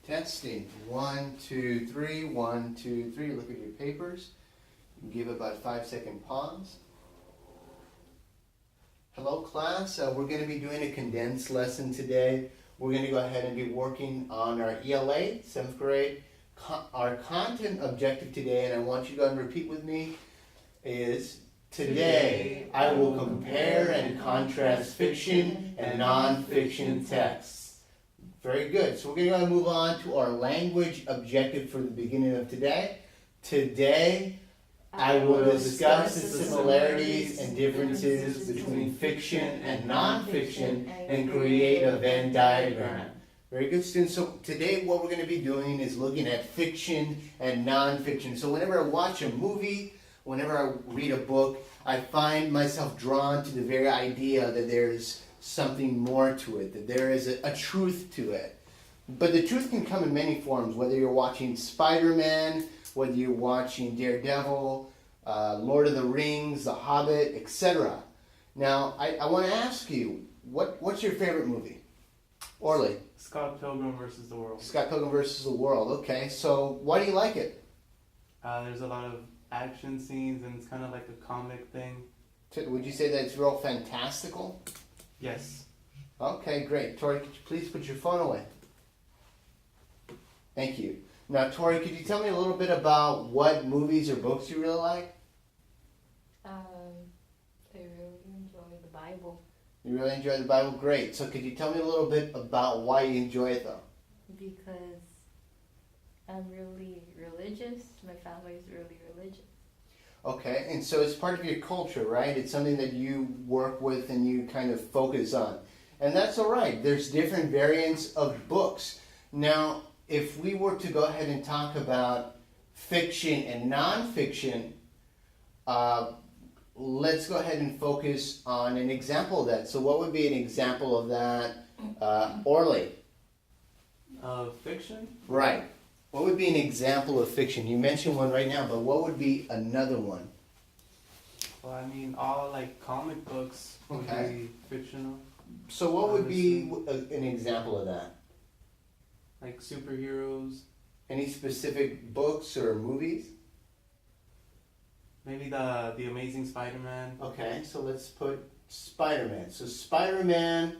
Testing. 1, 2, 3. 1, 2, 3. Look at your papers. Give about a 5-second pause. Hello, class. We're going to be doing a condensed lesson today. We're going to go ahead and be working on our ELA, 7th grade. Our content objective today, and I want you to go and repeat with me, is today I will compare and contrast fiction and non-fiction texts. Very good. So we're going to go and move on to our language objective for the beginning of today. Today I will discuss the similarities and differences between fiction and non-fiction and create a Venn diagram. Very good, students. So today what we're going to be doing is looking at fiction and non-fiction. So whenever I watch a movie, whenever I read a book, I find myself drawn to the very idea that there's something more to it, that there is a truth to it. But the truth can come in many forms, whether you're watching Spider-Man, whether you're watching Daredevil, Lord of the Rings, The Hobbit, etc. Now, I want to ask you, what's your favorite movie? Orly? Scott Pilgrim versus the World. Scott Pilgrim versus the World. Okay, so why do you like it? There's a lot of action scenes and it's kind of like a comic thing. Would you say that it's real fantastical? Yes. Okay, great. Tori, could you please put your phone away? Thank you. Now, Tori, could you tell me a little bit about what movies or books you really like? I really enjoy the Bible You really enjoy the Bible? Great. So could you tell me a little bit about why you enjoy it, though? because I'm really religious. My family is really religious. Okay, and so it's part of your culture, right? It's something that you work with and you kind of focus on. And that's all right. There's different variants of books. Now, if we were to go ahead and talk about fiction and nonfiction, let's go ahead and focus on an example of that. So what would be an example of that, Orly? Fiction? Right. What would be an example of fiction? You mentioned one right now, but what would be another one? Well, I mean, all like comic books would Okay. be fictional. So what would be an example of that? Like superheroes. Any specific books or movies? Maybe the Amazing Spider-Man. Okay, so let's put Spider-Man. So Spider-Man,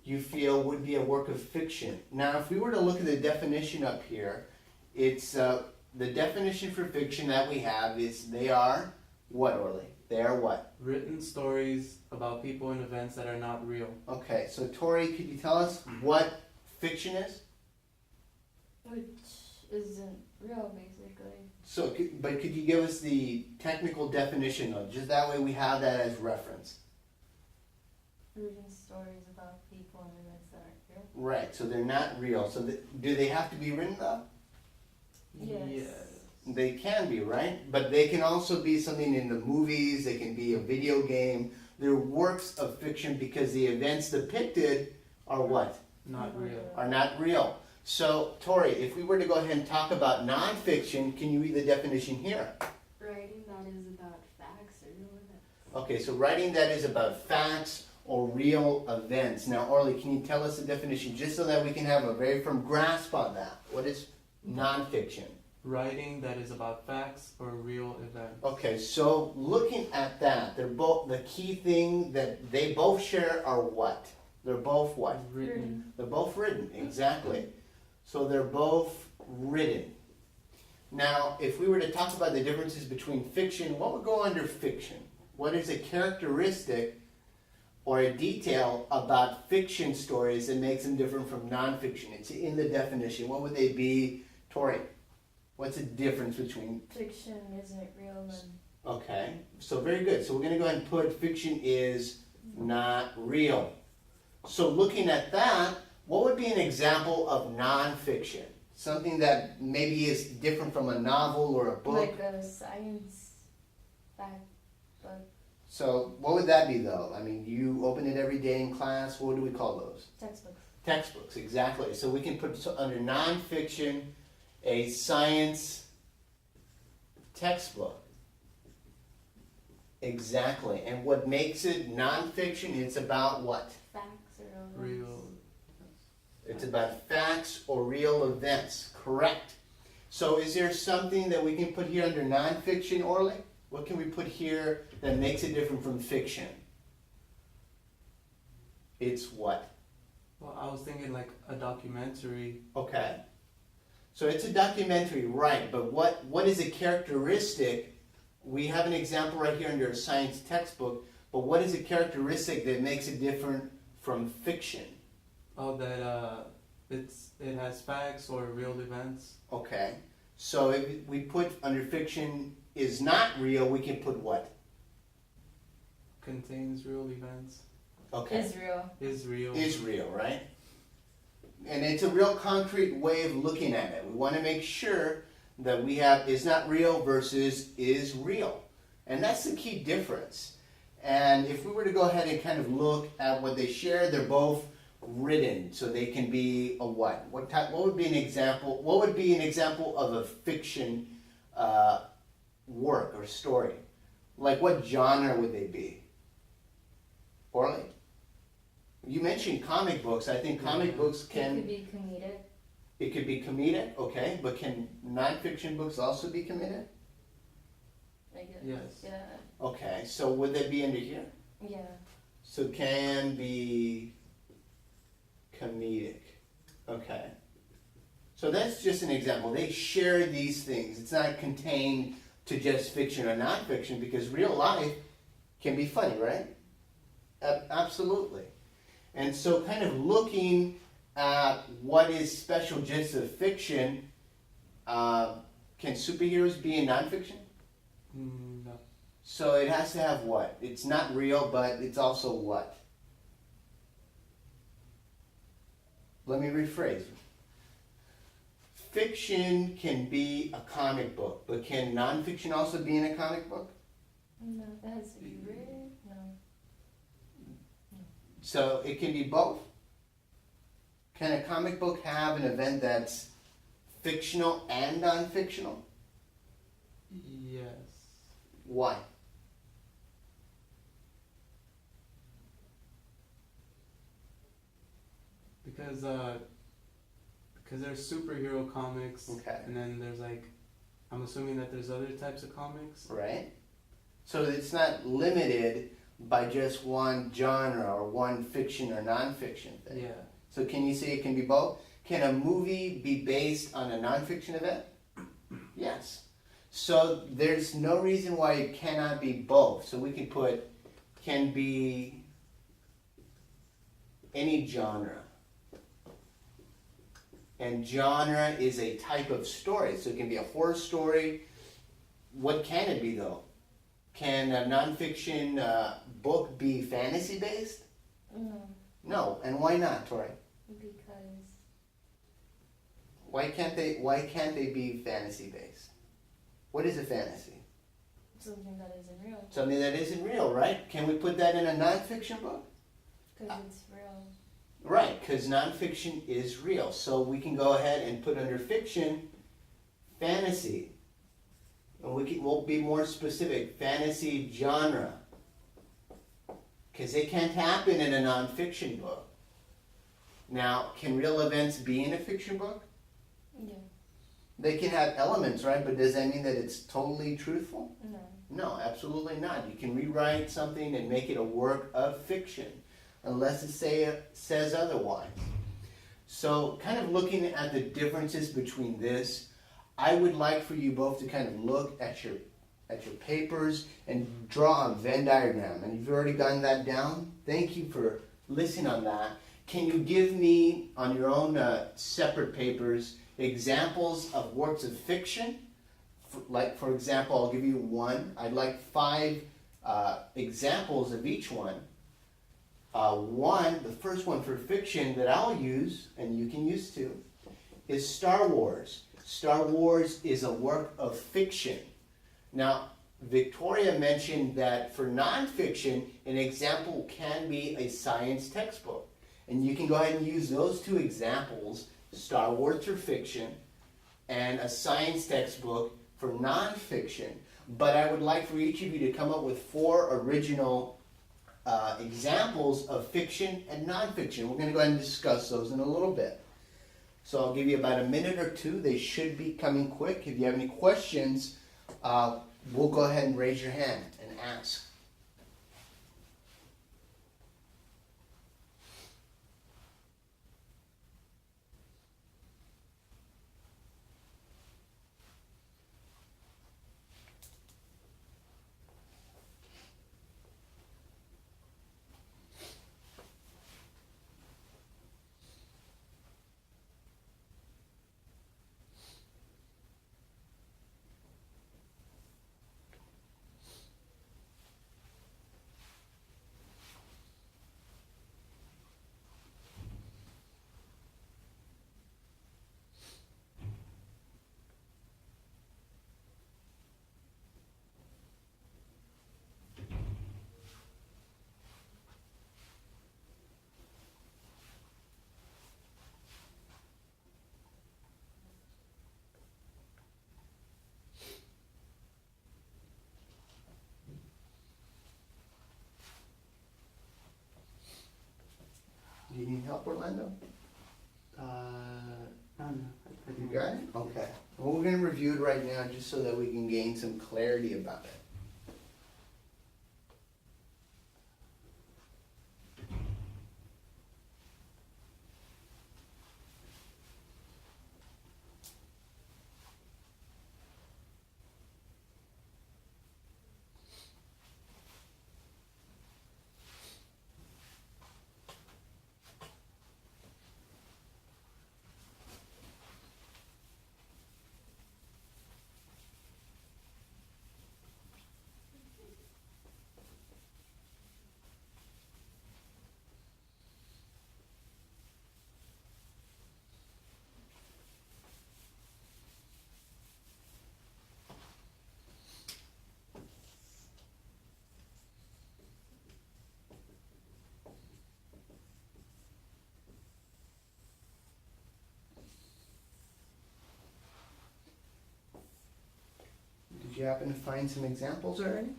you feel, would be a work of fiction. Now, if we were to look at the definition up here, it's the definition for fiction that we have is they are what, Orly? They are what? Written stories about people and events that are not real. Okay, so Tori, could you tell us what fiction is? Which isn't real, basically. So, but could you give us the technical definition of just that way we have that as reference? Written stories about people and events that aren't real. Right, so they're not real. So do they have to be written though? Yes. They can be, right? But they can also be something in the movies, they can be a video game. They're works of fiction because the events depicted are what? Not real. Are not real. So, Tori, if we were to go ahead and talk about nonfiction, can you read the definition here? Writing that is about facts or real events. Okay, so writing that is about facts or real events. Now, Orly, can you tell us the definition just so that we can have a very firm grasp on that? What is nonfiction? Writing that is about facts or real events. Okay, so looking at that, they're both, the key thing that they both share are what? They're both what? Written. They're both written, exactly. So they're both written. Now, if we were to talk about the differences between fiction, what would go under fiction? What is a characteristic or a detail about fiction stories that makes them different from nonfiction? It's in the definition. What would they be, Tori? What's the difference between... Fiction isn't real and... Okay, so very good. So we're going to go ahead and put fiction is not real. So looking at that, what would be an example of nonfiction? Something that maybe is different from a novel or a book? Like a science fact book. So what would that be though? I mean, you open it every day in class. What do we call those? Textbooks. Textbooks, exactly. So we can put under nonfiction a science textbook. Exactly. And what makes it nonfiction, it's about what? Facts or real events. Real. It's about facts or real events, correct. So is there something that we can put here under nonfiction, Orly? What can we put here that makes it different from fiction? It's what? Well, I was thinking like a documentary. Okay. So it's a documentary, right, but what is a characteristic? We have an example right here under a science textbook, but what is a characteristic that makes it different from fiction? Oh, that it has facts or real events. Okay. So if we put under fiction is not real, we can put what? Contains real events. Okay. Israel. Is real. Is real, right? And it's a real concrete way of looking at it. We want to make sure that we have is not real versus is real. And that's the key difference. And if we were to go ahead and kind of look at what they share, they're both written, so they can be a what? What would be an example? What would be an example of a fiction work or story? Like what genre would they be? Orly? You mentioned comic books. I think comic books It can. could be comedic. It could be comedic, okay, but can nonfiction books also be comedic? I guess. Yes. Yeah. Okay, so would they be under here? Yeah. So can be comedic. Okay. So that's just an example. They share these things. It's not contained to just fiction or nonfiction because real life can be funny, right? Absolutely. And so kind of looking at what is special just of fiction, can superheroes be in nonfiction? No. So it has to have what? It's not real, but it's also what? Let me rephrase. Fiction can be a comic book, but can nonfiction also be in a comic book? No, that has to be written. No. So it can be both. Can a comic book have an event that's fictional and non-fictional? Yes. Why? Because there's superhero comics. Okay. And then there's like, I'm assuming that there's other types of comics. Right? So it's not limited by just one genre or one fiction or non-fiction thing. Yeah. So can you say it can be both? Can a movie be based on a non-fiction event? Yes. So there's no reason why it cannot be both. So we can put can be any genre. And genre is a type of story. So it can be a horror story. What can it be though? Can a nonfiction book be fantasy based? No, No. And why not, Tori? because Why can't they be fantasy based? What is a fantasy? something that isn't real. Something that isn't real, right? Can we put that in a nonfiction book? Because it's real. Right, because nonfiction is real. So we can go ahead and put under fiction fantasy. And we'll be more specific. Fantasy genre. Because they can't happen in a nonfiction book. Now, can real events be in a fiction book? Yeah. They can have elements, right? But does that mean that it's totally truthful? No. No, absolutely not. You can rewrite something and make it a work of fiction, unless it says otherwise. So, kind of looking at the differences between this, I would like for you both to kind of look at your papers and draw a Venn diagram. And if you've already gotten that down, thank you for listening on that. Can you give me, on your own separate papers, examples of works of fiction? Like, for example, I'll give you one. I'd like 5 examples of each one. The first one for fiction that I'll use, and you can use too, is Star Wars. Star Wars is a work of fiction. Now, Victoria mentioned that for nonfiction, an example can be a science textbook. And you can go ahead and use those 2 examples, Star Wars for fiction and a science textbook for nonfiction. But I would like for each of you to come up with 4 original examples of fiction and nonfiction. We're going to go ahead and discuss those in a little bit. So I'll give you about a minute or two. They should be coming quick. If you have any questions, we'll go ahead and raise your hand and ask. Do you need help, Orlando? No, I You think got it? Okay. Well, we're going to review it right now just so that we can gain some clarity about it. Did you happen to find some examples already?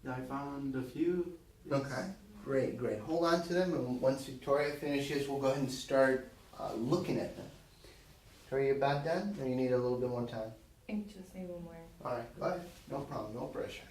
Yeah, I found a few. Okay. Great, great. Hold on to them, and once Victoria finishes, we'll go ahead and start looking at them. Victoria, you about done, or you need a little bit more time? I think just need one more. All right, go ahead. No problem, no pressure.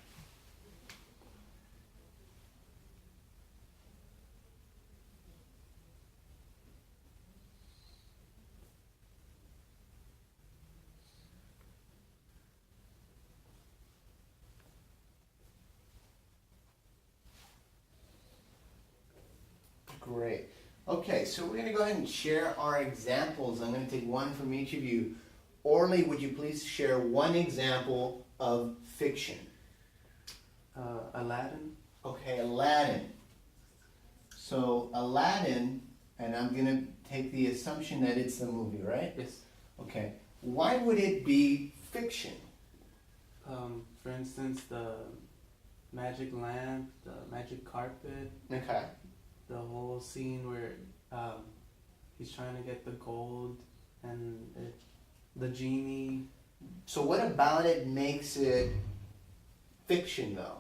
Great. Okay, so we're going to go ahead and share our examples. I'm going to take one from each of you. Orly, would you please share one example of fiction? Aladdin. Okay, Aladdin. So Aladdin, and I'm going to take the assumption that it's the movie, right? Yes. Okay. Why would it be fiction? For instance, the magic lamp, the magic carpet, Okay. the whole scene where he's trying to get the gold and the genie. So what about it makes it fiction though?